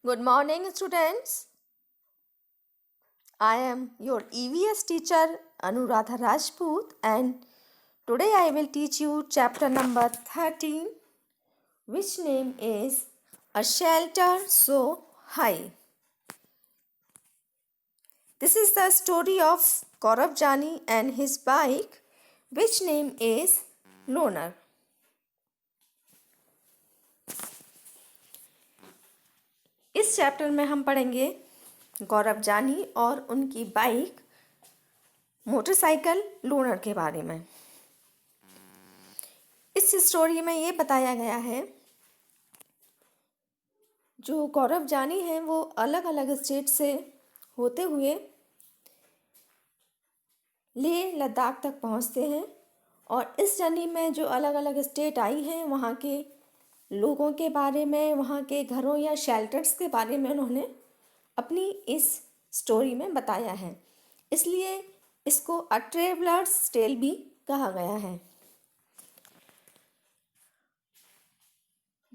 Good morning, students. I am your EVS teacher Anuradha Rajput, and today I will teach you chapter number 13, which name is A Shelter So High. This is the story of Gaurav Jani and his bike, which name is Loner. इस chapter में हम पढ़ेंगे गौरव जानी और उनकी bike motorcycle loner के बारे में। इस स्टोरी में ये बताया गया है जो गौरव जानी हैं वो अलग अलग स्टेट से होते हुए लेह लद्दाख तक पहुंचते हैं और इस जर्नी में जो अलग अलग स्टेट आई हैं वहाँ के लोगों के बारे में, वहाँ के घरों या शेल्टर्स के बारे में उन्होंने अपनी इस स्टोरी में बताया है। इसलिए इसको अ ट्रेवलर्स टेल भी कहा गया है।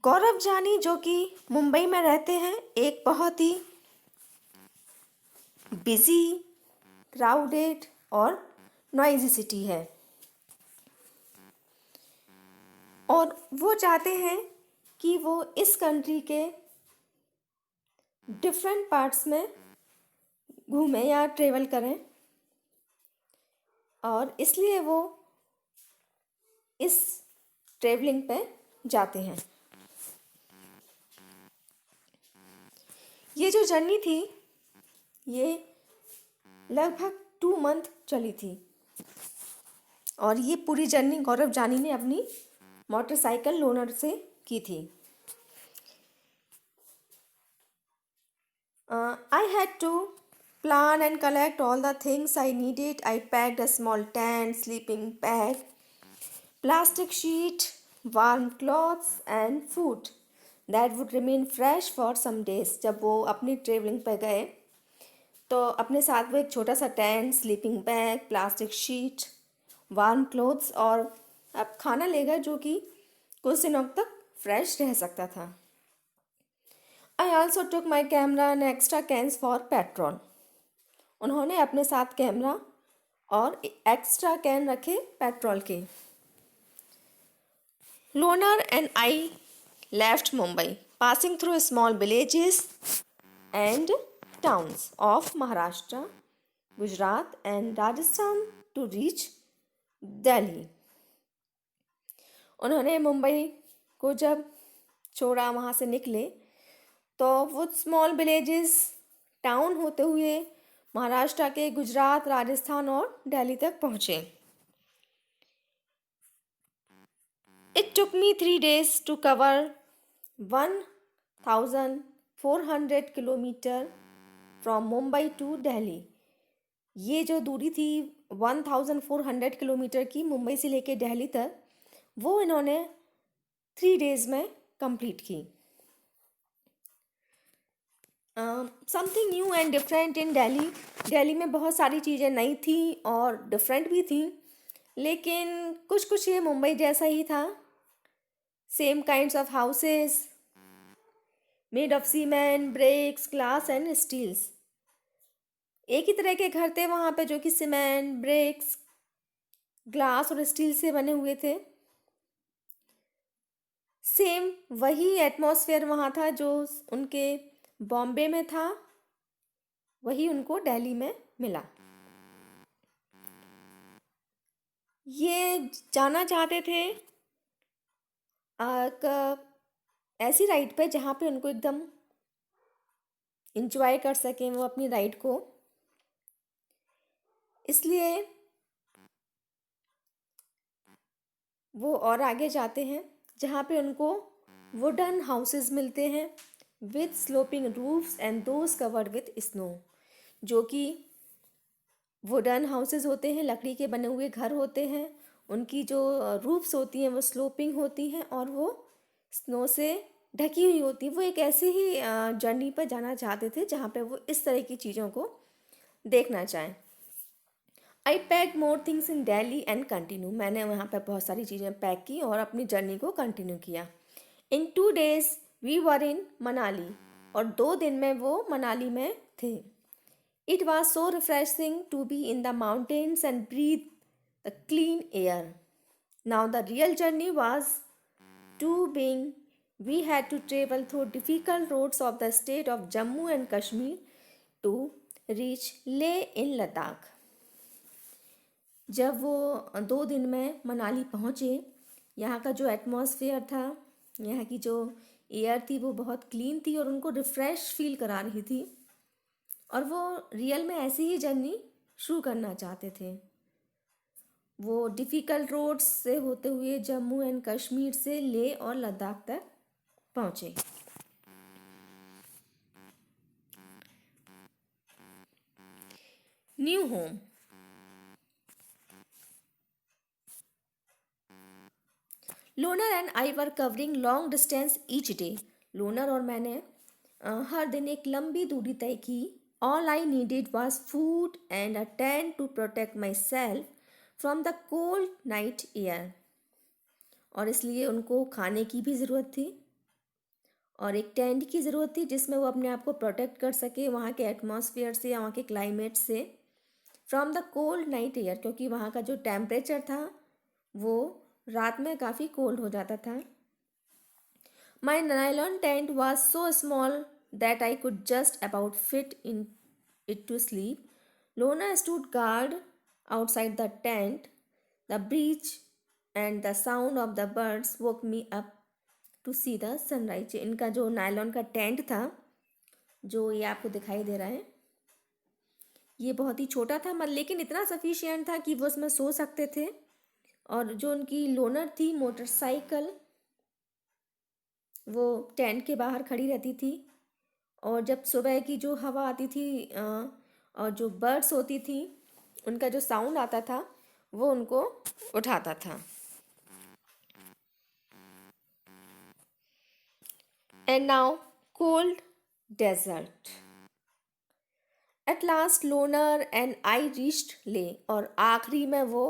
गौरव जानी जो कि मुंबई में रहते हैं, एक बहुत ही बिजी, क्राउडेड और नॉइजी सिटी है और वो चाहते हैं कि वो इस कंट्री के डिफरेंट पार्ट्स में घूमें या ट्रेवल करें और इसलिए वो इस ट्रेवलिंग पे जाते हैं। ये जो जर्नी थी ये लगभग 2 मंथ चली थी और ये पूरी जर्नी गौरव जानी ने अपनी मोटरसाइकिल लोनर से की थी। I had to plan and collect all the things I needed. I packed a small tent, sleeping bag, plastic sheet, warm clothes and food that would remain fresh for some days. जब वो अपनी travelling पर गए तो अपने साथ वो एक छोटा सा tent, sleeping bag, plastic sheet, warm clothes और अब खाना ले गए जो कि कुछ दिनों तक फ्रेश रह सकता था। I also took my camera and extra cans for petrol. उन्होंने अपने साथ कैमरा और एक्स्ट्रा कैन रखे पेट्रोल के। Loner and I left Mumbai, passing through small villages and towns of Maharashtra, Gujarat and Rajasthan to reach Delhi. उन्होंने मुंबई को जब छोड़ा, वहाँ से निकले तो वो स्मॉल विलेजेस, टाउन होते हुए महाराष्ट्र के गुजरात, राजस्थान और दिल्ली तक पहुँचे। It took me 3 days to cover 1400 kilometre from Mumbai to Delhi. ये जो दूरी थी 1400 किलोमीटर की मुंबई से लेके दिल्ली तक, वो इन्होंने 3 डेज़ में कंप्लीट की। Something new and different in Delhi. Delhi में बहुत सारी चीज़ें नई थी और डिफरेंट भी थी, लेकिन कुछ कुछ ये मुंबई जैसा ही था। Same kinds of houses made of cement, bricks, glass and steels. एक ही तरह के घर थे वहाँ पे जो कि सीमेंट, ब्रिक्स, ग्लास और स्टील से बने हुए थे। सेम वही एटमॉस्फेयर वहाँ था जो उनके बॉम्बे में था, वही उनको दिल्ली में मिला। ये जाना चाहते थे एक ऐसी राइड पे जहाँ पे उनको एकदम इंजॉय कर सकें वो अपनी राइड को। इसलिए वो और आगे जाते हैं जहाँ पे उनको वुडन हाउसेस मिलते हैं with sloping roofs and those covered with snow. जो कि वुडन हाउसेस होते हैं, लकड़ी के बने हुए घर होते हैं, उनकी जो रूफ्स होती हैं वो स्लोपिंग होती हैं और वो स्नो से ढकी हुई होती है। वो एक ऐसे ही जर्नी पर जाना चाहते थे जहाँ पे वो इस तरह की चीज़ों को देखना चाहें। I pack more things in Delhi and continue. मैंने वहाँ पर बहुत सारी चीज़ें पैक की और अपनी जर्नी को कंटिन्यू किया। In 2 days we were in Manali. और 2 दिन में वो मनाली में थे। It was so refreshing to be in the mountains and breathe the clean air. Now the real journey was to being we had to travel through difficult roads of the state of Jammu and Kashmir to reach Leh in Ladakh. जब वो 2 दिन में मनाली पहुँचे, यहाँ का जो atmosphere था, यहाँ की जो एयर थी वो बहुत क्लीन थी और उनको रिफ़्रेश फील करा रही थी और वो रियल में ऐसी ही जर्नी शुरू करना चाहते थे। वो डिफ़िकल्ट रोड्स से होते हुए जम्मू एंड कश्मीर से लेह और लद्दाख तक पहुँचे। New home. Loner and I were covering long distance each day. Loner और मैंने हर दिन एक लंबी दूरी तय की। All I needed was food and a tent to protect myself from the cold night air. और इसलिए उनको खाने की भी ज़रूरत थी और एक टेंट की ज़रूरत थी जिसमें वो अपने आप को प्रोटेक्ट कर सके वहाँ के एटमॉस्फेयर से, वहाँ के क्लाइमेट से, from the cold night air, क्योंकि वहाँ का जो टेम्परेचर था वो रात में काफ़ी कोल्ड हो जाता था। My nylon tent was so small that I could just about fit in it to sleep. Lona stood guard outside the tent. The breeze and the sound of the birds woke me up to see the sunrise. इनका जो nylon का tent था, जो ये आपको दिखाई दे रहा है, ये बहुत ही छोटा था लेकिन इतना सफिशिएंट था कि वो उसमें सो सकते थे। और जो उनकी लोनर थी मोटरसाइकिल, वो टेंट के बाहर खड़ी रहती थी और जब सुबह की जो हवा आती थी और जो बर्ड्स होती थी उनका जो साउंड आता था वो उनको उठाता था। And now cold desert. At last Loner and I reached Leh. और आखिरी में वो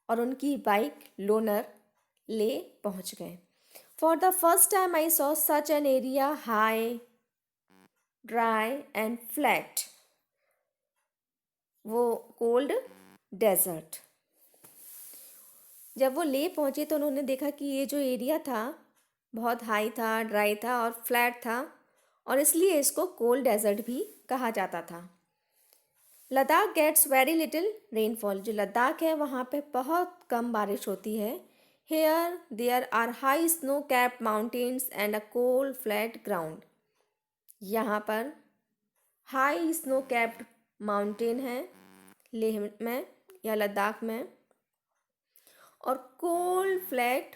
और उनकी बाइक लोनर ले पहुंच गए। For the first time I saw such an area high, dry and flat. वो कोल्ड डेजर्ट। जब वो ले पहुंचे तो उन्होंने देखा कि ये जो एरिया था बहुत हाई था, ड्राई था और फ्लैट था और इसलिए इसको कोल्ड डेजर्ट भी कहा जाता था। Ladakh gets very little rainfall. जो लद्दाख है वहाँ पे बहुत कम बारिश होती है। Here there are high snow capped mountains and a cold flat ground. यहाँ पर हाई स्नो कैप्ड माउंटेन है लेह में या लद्दाख में और कोल्ड फ्लैट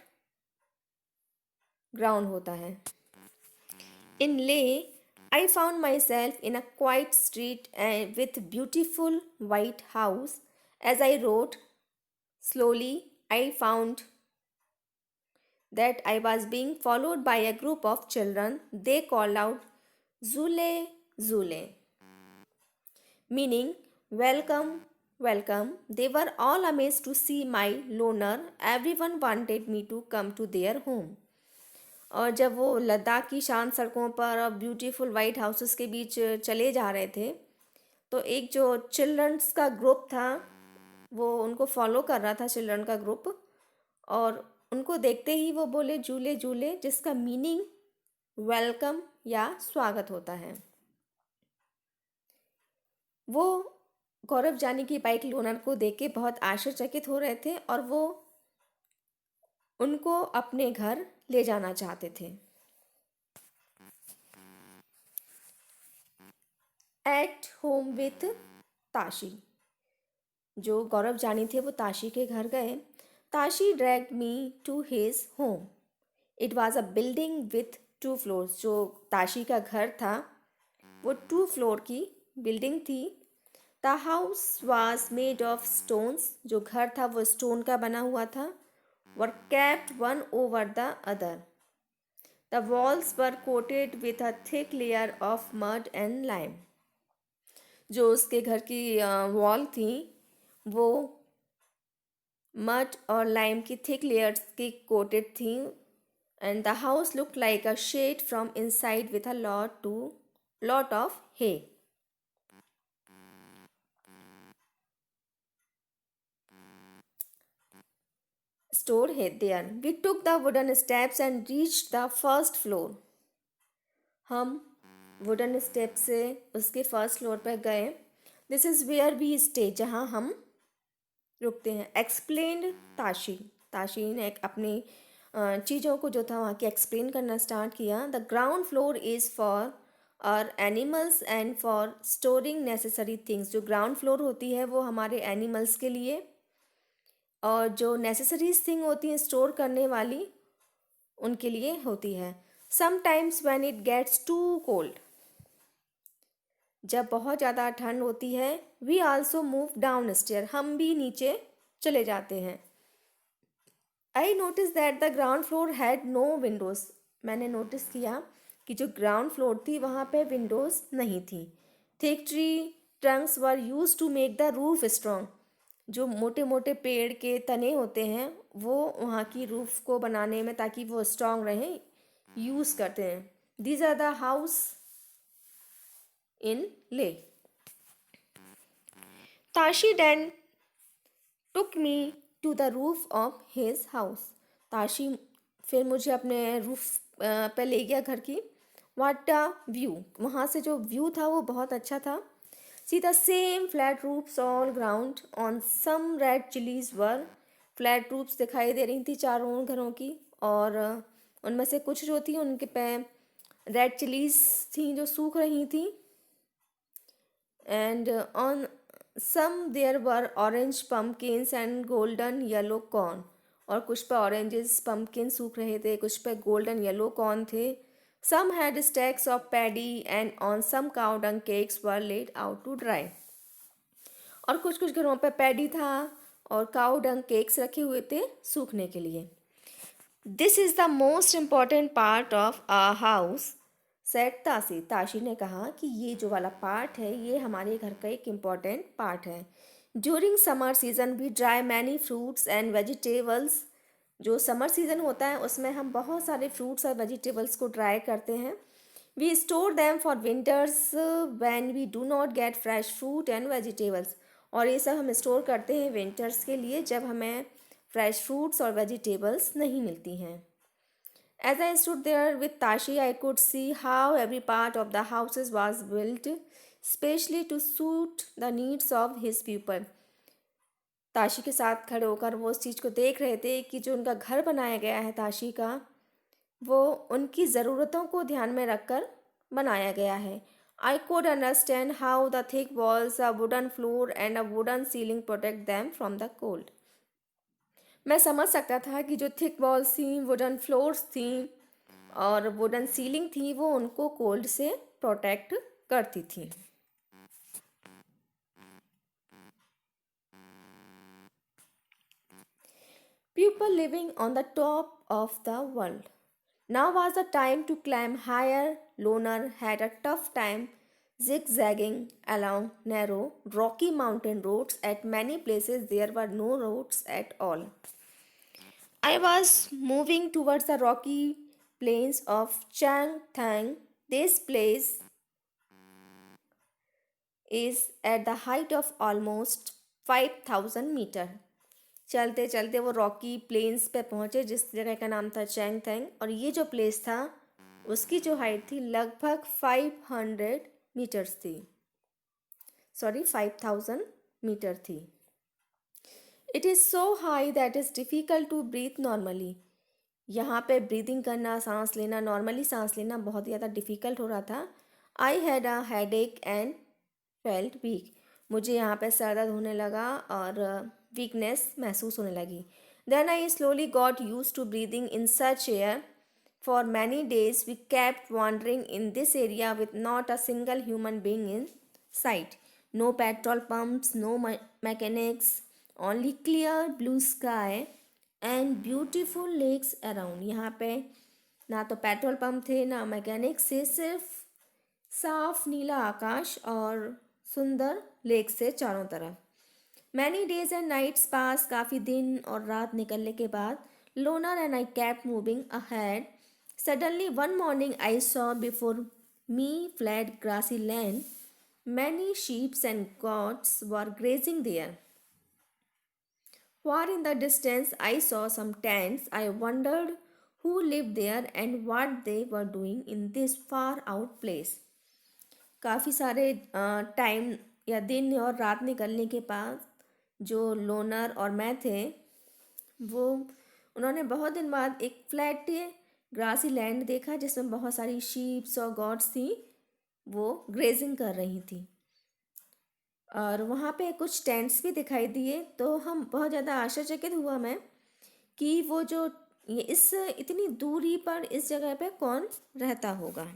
ग्राउंड होता है। इन ले I found myself in a quiet street with beautiful white house. As I rode slowly, I found that I was being followed by a group of children. They called out Zule Zule, meaning welcome, welcome. They were all amazed to see my loner. Everyone wanted me to come to their home. और जब वो लद्दाख की शांत सड़कों पर और beautiful white houses के बीच चले जा रहे थे तो एक जो चिल्ड्रंस का ग्रुप था वो उनको फॉलो कर रहा था, चिल्ड्रन का ग्रुप, और उनको देखते ही वो बोले झूले झूले, जिसका मीनिंग वेलकम या स्वागत होता है। वो गौरव जानी की बाइक लोनर को देख के बहुत आश्चर्यचकित हो रहे थे और वो उनको अपने घर ले जाना चाहते थे। At home with Tashi. जो गौरव जानी थे वो ताशी के घर गए। Tashi dragged me to his home. It was a building with 2 floors. जो ताशी का घर था वो 2 फ्लोर की बिल्डिंग थी। The house was made of stones. जो घर था वो स्टोन का बना हुआ था। were kept one over the other. The walls were coated with a thick layer of mud and lime. जो उसके घर की वॉल थी वो मड और लाइम की थिक लेयर्स की कोटेड थी and the house looked like a shed from inside with a lot of hay. Stored hay there. We took the wooden steps and reached the first floor. हम wooden step से उसके first floor पर गए. This is where we stay, जहाँ हम रुकते हैं. Explained Tashi. Tashi ने अपनी चीज़ों को जो था वहाँ के एक्सप्लेन करना स्टार्ट किया. The ground floor is for our animals and for storing necessary things. जो ग्राउंड फ्लोर होती है वो हमारे एनिमल्स के लिए, और जो नेसेसरीज थिंग होती हैं स्टोर करने वाली, उनके लिए होती है. Sometimes when it gets too cold. जब बहुत ज़्यादा ठंड होती है. We also move down stair. हम भी नीचे चले जाते हैं. I notice that the ground floor had no windows. मैंने नोटिस किया कि जो ग्राउंड फ्लोर थी वहाँ पे विंडोज़ नहीं थी. Thick tree trunks were use to make the roof strong. जो मोटे मोटे पेड़ के तने होते हैं वो वहाँ की रूफ को बनाने में, ताकि वो स्ट्रॉन्ग रहें, यूज़ करते हैं. These are the house in Leh. Tashi then took me to the roof of his house. Tashi फिर मुझे अपने रूफ पे ले गया घर की. What a view. वहाँ से जो व्यू था वो बहुत अच्छा था. See the same flat roofs all ground. On some red chillies were. Flat roofs दिखाई दे रही थी चारों घरों की, और उनमें से कुछ जो थी उनके पे रेड चिलीज थी जो सूख रही थी. And on some there were orange pumpkins and golden yellow corn. और कुछ पे ऑरेंजेस पम्पकिन सूख रहे थे, कुछ पे गोल्डन येलो कॉर्न थे. Some had stacks of paddy and on some cow dung cakes were laid out to dry. और कुछ कुछ घरों पे पैडी था और काउ डंग केक्स रखे हुए थे सूखने के लिए. This is the most important part of a house, said Tashi. Tashi ने कहा कि ये जो वाला पार्ट है ये हमारे घर का एक इम्पॉर्टेंट पार्ट है. During summer season we dry many fruits and vegetables. जो समर सीज़न होता है उसमें हम बहुत सारे फ्रूट्स और वेजिटेबल्स को ड्राई करते हैं. We store them for winters when we do not get fresh fruit and vegetables. और ये सब हम स्टोर करते हैं विंटर्स के लिए, जब हमें फ्रेश फ्रूट्स और वेजिटेबल्स नहीं मिलती हैं. As I stood there with Tashi, I could see how every part of the houses was built, specially to suit the needs of his people. Tashi के साथ खड़े होकर वो उस चीज़ को देख रहे थे कि जो उनका घर बनाया गया है ताशी का, वो उनकी ज़रूरतों को ध्यान में रखकर बनाया गया है. I could understand how the thick walls, a wooden floor and a wooden ceiling protect them from the cold. मैं समझ सकता था कि जो थिक वॉल्स थी, वुडन फ्लोर्स थी और वुडन सीलिंग थी, वो उनको कोल्ड से प्रोटेक्ट करती थी. People living on the top of the world. Now was the time to climb higher. Loner had a tough time zigzagging along narrow, rocky mountain roads. At many places there were no roads at all. I was moving towards the rocky plains of Changthang. This place is at the height of almost 5000 metre. चलते चलते वो Rocky planes पे पहुँचे जिस जगह का नाम था चैंगथैंग, और ये जो प्लेस था उसकी जो हाइट थी लगभग 500 मीटर्स थी. 5000 मीटर थी. It is so high that is difficult to breathe normally. यहाँ पे ब्रीदिंग करना, सांस लेना, नॉर्मली सांस लेना बहुत ज़्यादा डिफ़िकल्ट हो रहा था. I had a headache and felt weak. मुझे यहाँ पे सर दर्द होने लगा और वीकनेस महसूस होने लगी. Then I slowly got use to breathing in such air. For many days we kept wandering in this area with not a single human being in site. No petrol pumps, no mechanics, only clear blue sky and beautiful lakes around. यहाँ पे ना तो petrol pump थे ना mechanics से, सिर्फ साफ नीला आकाश और सुंदर लेक से चारों तरफ. मैनी डेज एंड नाइट्स पास. काफ़ी दिन और रात निकलने के बाद Loner and I kept moving ahead. Suddenly, one morning, I saw before me flat grassy land. Many sheep and goats were grazing there. Far in the distance, I saw some tents. I wondered who lived there and what they were doing in this far out place. काफ़ी सारे time या दिन और रात निकलने के बाद जो लोनर और मैं थे वो उन्होंने बहुत दिन बाद एक फ्लैट ग्रासी लैंड देखा जिसमें बहुत सारी शीप्स और गॉड्स थी वो ग्रेजिंग कर रही थी और वहाँ पे कुछ टेंट्स भी दिखाई दिए तो हम बहुत ज़्यादा आश्चर्यचकित हुआ मैं कि वो जो ये इस इतनी दूरी पर इस जगह पे कौन रहता होगा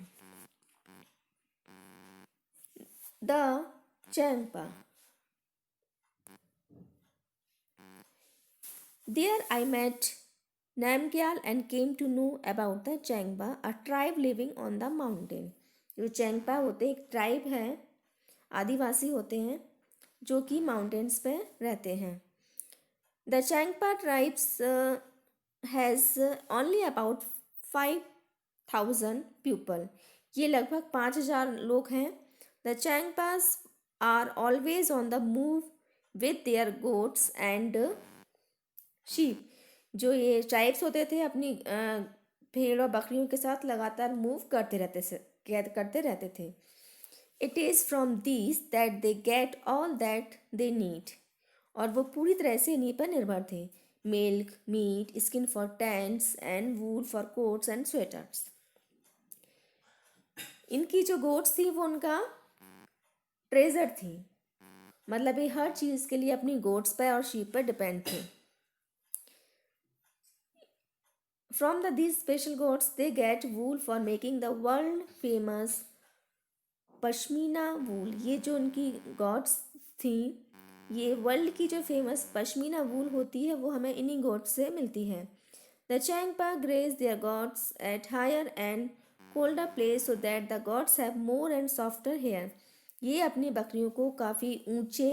the चैंपा There I met Namgyal and came to know about the Changpa, a tribe living on the mountain. जो चैंगपा होते एक ट्राइब है आदिवासी होते हैं जो कि माउंटेन्स पे रहते हैं the Changpa tribes has only about 5,000 people ये लगभग 5,000 लोग हैं the Changpas are always on the move with their goats and sheep जो ये ट्राइब्स होते थे अपनी भेड़ और बकरियों के साथ लगातार मूव करते रहते थे it is from these that they get all that they need और वो पूरी तरह से इन्हीं पर निर्भर थे milk meet skin for tents and wool for quotes and sweaters इनकी जो गोट्स थी वो उनका ट्रेजर थी मतलब ये हर चीज़ के लिए अपनी गोट्स पर और शीप पर डिपेंड थे From these special goats, they get wool for making the world famous pashmina वूल ये जो उनकी गोट्स थी ये वर्ल्ड की जो फेमस पश्मीना वूल होती है वो हमें इन्हीं गोट्स से मिलती है the Changpa graze their goats at higher and colder place so that the goats have more and softer hair ये अपनी बकरियों को काफ़ी ऊंचे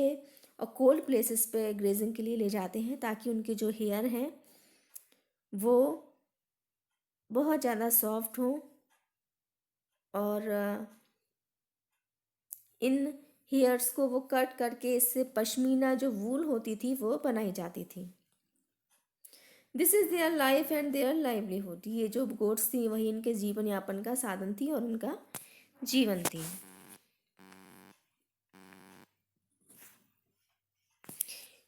और कोल्ड प्लेसेस पे ग्रेजिंग के लिए ले जाते हैं ताकि उनके जो हेयर हैं वो बहुत ज़्यादा सॉफ्ट हो और इन हेयर्स को वो कट करके इससे पश्मीना जो वूल होती थी वो बनाई जाती थी this is their life and their livelihood ये जो गोट्स थी वही इनके जीवन यापन का साधन थी और उनका जीवन थी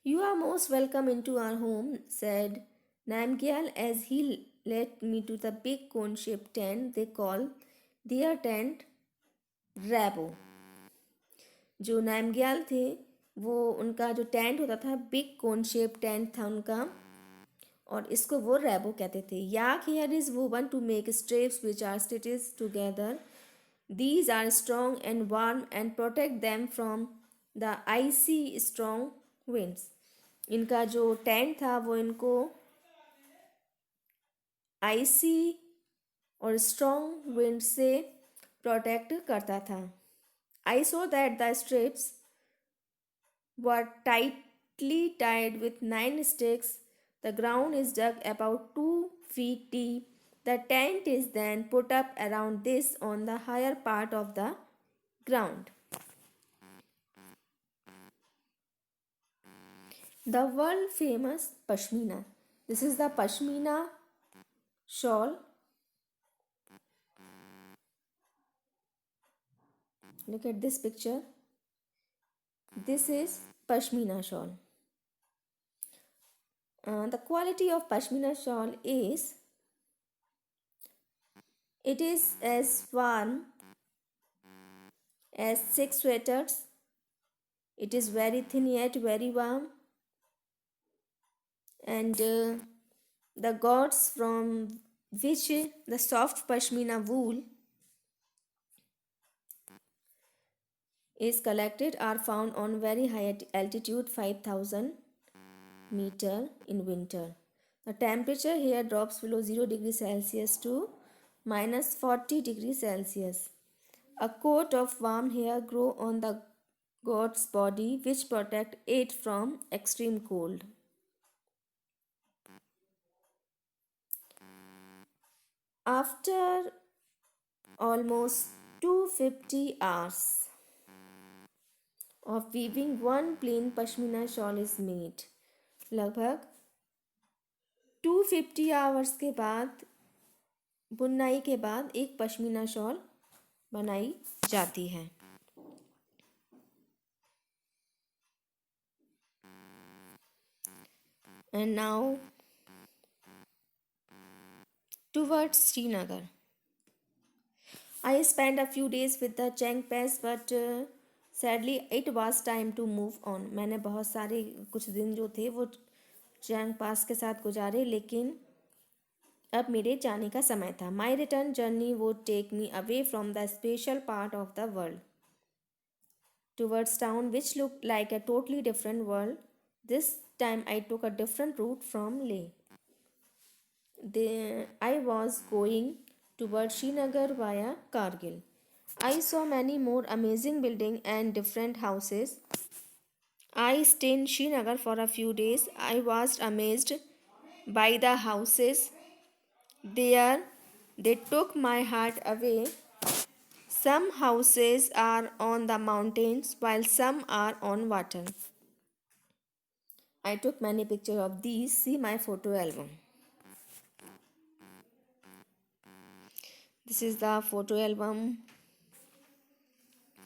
you are most welcome into our home said Namgyal as he led me to the big cone-shaped tent they call their tent Rabo. जो नामग्याल थे वो उनका जो टेंट होता था बिग कोन शेप टेंट था उनका और इसको वो रैबो कहते थे yak hair is woven to make straps which are stitches together these are strong and warm and protect them from the icy strong winds इनका जो टेंट था वो इनको आईसी और स्ट्रॉन्ग विंड से प्रोटेक्ट करता था I so that the strips were tightly tied with 9 sticks the ground is dug about 2 feet deep the tent is then put up around this on the higher part of the ground the world famous pashmina this is the pashmina shawl look at this picture this is pashmina shawl the quality of pashmina shawl is it is as warm as 6 sweaters it is very thin yet very warm and the gods from which the soft pashmina wool is collected are found on very high altitude 5,000 meter in winter. The temperature here drops below 0 degrees Celsius to minus 40 degrees Celsius. A coat of warm hair grow on the god's body which protect it from extreme cold. After almost 250 hours of weaving, one plain pashmina shawl is made. लगभग 250 hours के बाद बुनाई के बाद एक pashmina shawl बनाई जाती है. And now towards Srinagar. I spent a few days with the Chang Pass, but sadly it was time to move on. मैंने बहुत सारे कुछ दिन जो थे वो चैंग पास के साथ गुजारे, लेकिन अब मेरे जाने का समय था. My return journey would take me away from the special part of the world towards town which looked like a totally different world. This time I took a different route from Leh. I was going towards Srinagar via Kargil. I saw many more amazing buildings and different houses. I stayed in Srinagar for a few days. I was amazed by the houses there. They took my heart away. Some houses are on the mountains while some are on water. I took many pictures of these. See my photo album. This is the photo album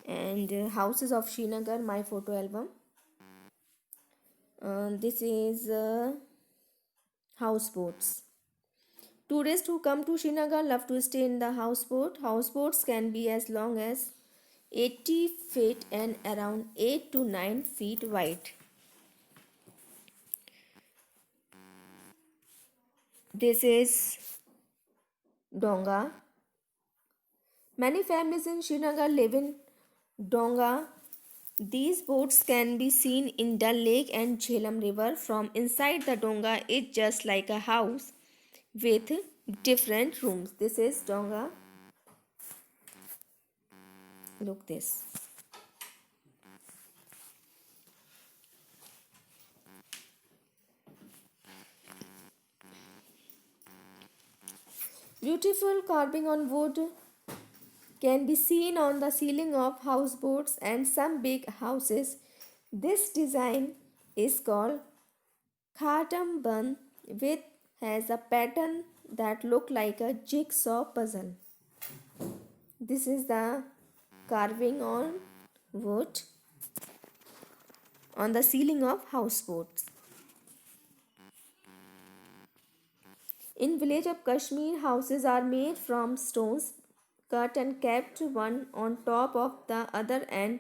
and houses of Srinagar, my photo album. This is houseboats. Tourists who come to Srinagar love to stay in the houseboat. Houseboats can be as long as 80 feet and around 8 to 9 feet wide. This is Donga. Many families in Srinagar live in Donga. These boats can be seen in Dal Lake and Jhelum River. From inside the Donga, it's just like a house with different rooms. This is Donga. Look this. Beautiful carving on wood can be seen on the ceiling of houseboats and some big houses. This design is called Khatam Band, which has a pattern that looks like a jigsaw puzzle. This is the carving on wood on the ceiling of houseboats. In village of Kashmir, houses are made from stones cut and kept one on top of the other and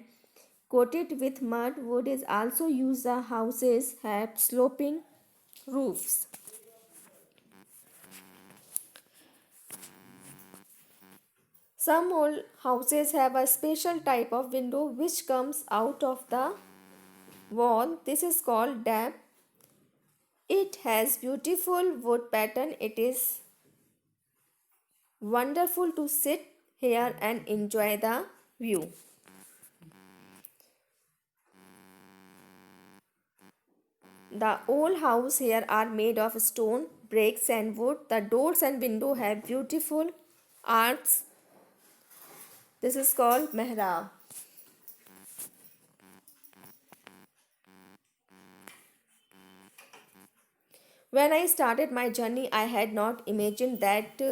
coated with mud. Wood is also used. The houses have sloping roofs. Some old houses have a special type of window which comes out of the wall. This is called dab. It has beautiful wood pattern. It is wonderful to sit here and enjoy the view. The old house here are made of stone, bricks and wood. The doors and window have beautiful arts. This is called mehrab. When I started my journey, I had not imagined that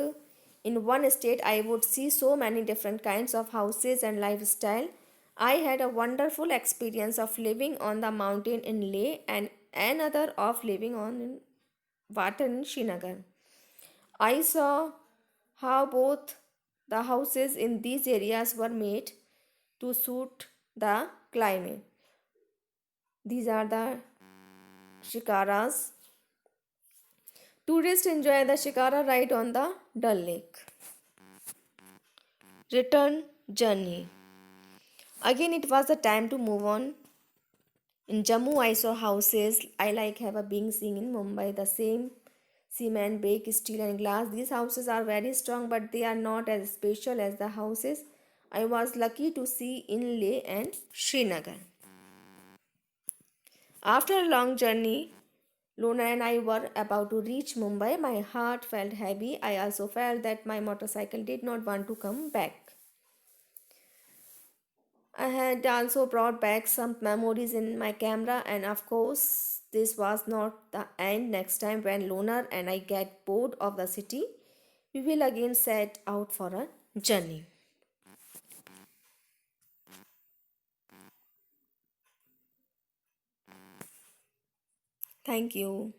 in one state I would see so many different kinds of houses and lifestyle. I had a wonderful experience of living on the mountain in Leh and another of living on in water in Srinagar. I saw how both the houses in these areas were made to suit the climate. These are the shikaras. Tourists enjoy the shikara ride on the Dal Lake. Return journey. Again, it was the time to move on. In Jammu, I saw houses I like have being seen in Mumbai. The same cement, brick, steel, and glass. These houses are very strong, but they are not as special as the houses I was lucky to see in Leh and Srinagar. After a long journey, Lona and I were about to reach Mumbai. My heart felt heavy. I also felt that my motorcycle did not want to come back. I had also brought back some memories in my camera, and of course, this was not the end. Next time, when Lona and I get bored of the city, we will again set out for a journey. Thank you.